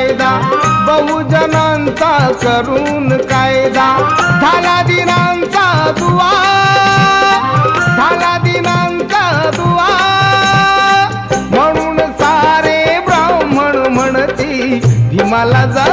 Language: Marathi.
कायदा बहुजनांचा करून कायदा झाला दिनांचा दुआ झाला दिनांचा दुआ म्हणून सारे ब्राह्मण म्हणती भीमाला जा